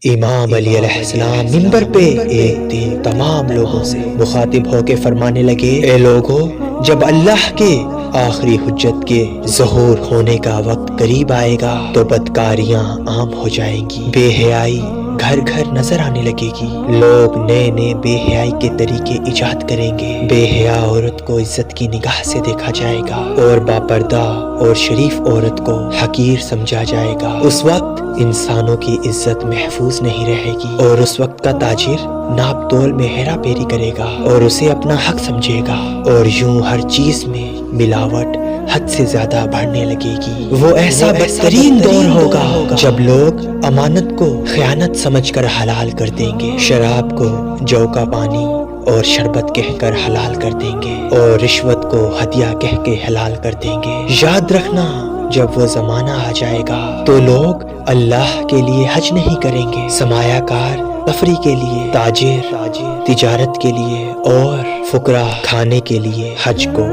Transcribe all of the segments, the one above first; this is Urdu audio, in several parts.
امام علی علیہ السلام منبر پہ ایک دن تمام لوگوں سے مخاطب ہو کے فرمانے لگے، اے لوگو، جب اللہ کے آخری حجت کے ظہور ہونے کا وقت قریب آئے گا تو بدکاریاں عام ہو جائیں گی، بے حیائی گھر گھر نظر آنے لگے گی، لوگ نئے نئے بے حیائی کے طریقے ایجاد کریں گے، بے حیا عورت کو عزت کی نگاہ سے دیکھا جائے گا اور باپردہ اور شریف عورت کو حقیر سمجھا جائے گا۔ اس وقت انسانوں کی عزت محفوظ نہیں رہے گی اور اس وقت کا تاجر ناپ تول میں ہیرا پھیری کرے گا اور اسے اپنا حق سمجھے گا، اور یوں ہر چیز میں ملاوٹ حد سے زیادہ بڑھنے لگے گی۔ وہ ایسا بدترین دور ہوگا جب لوگ امانت کو خیانت سمجھ کر حلال کر دیں گے، شراب کو جو کا پانی اور شربت کہہ کر حلال کر دیں گے اور رشوت کو ہدیہ کہہ کے حلال کر دیں گے۔ یاد رکھنا، جب وہ زمانہ آ جائے گا تو لوگ اللہ کے لیے حج نہیں کریں گے، سرمایہ کار تفریح کے لیے، تاجر تجارت کے لیے اور فقراء کھانے کے لیے حج کو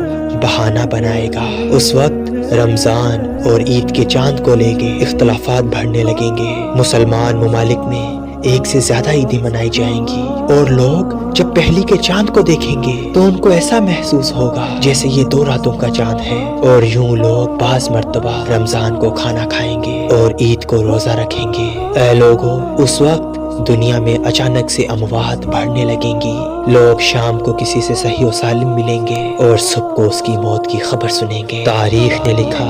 بہانہ بنائے گا۔ اس وقت رمضان اور عید کے چاند کو لے کے اختلافات بڑھنے لگیں گے، مسلمان ممالک میں ایک سے زیادہ عیدیں منائی جائیں گی اور لوگ جب پہلی کے چاند کو دیکھیں گے تو ان کو ایسا محسوس ہوگا جیسے یہ 2 راتوں کا چاند ہے، اور یوں لوگ بعض مرتبہ رمضان کو کھانا کھائیں گے اور عید کو روزہ رکھیں گے۔ اے لوگو، اس وقت دنیا میں اچانک سے اموات بڑھنے لگیں گی، لوگ شام کو کسی سے صحیح و سالم ملیں گے اور صبح کو اس کی موت کی خبر سنیں گے۔ تاریخ نے لکھا،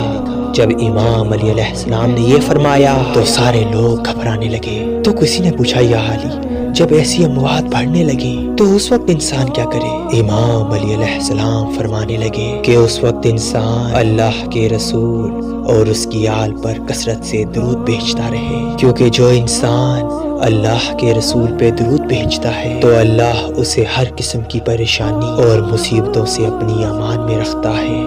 جب امام علی علیہ السلام نے یہ فرمایا تو سارے لوگ گھبرانے لگے۔ تو کسی نے پوچھا، یا علی، جب ایسی اموات بڑھنے لگیں تو اس وقت انسان کیا کرے؟ امام علی علیہ السلام فرمانے لگے کہ اس وقت انسان اللہ کے رسول اور اس کی آل پر کثرت سے درود بھیجتا رہے، کیونکہ جو انسان اللہ کے رسول پہ درود بھیجتا ہے تو اللہ اسے ہر قسم کی پریشانی اور مصیبتوں سے اپنی امان میں رکھتا ہے۔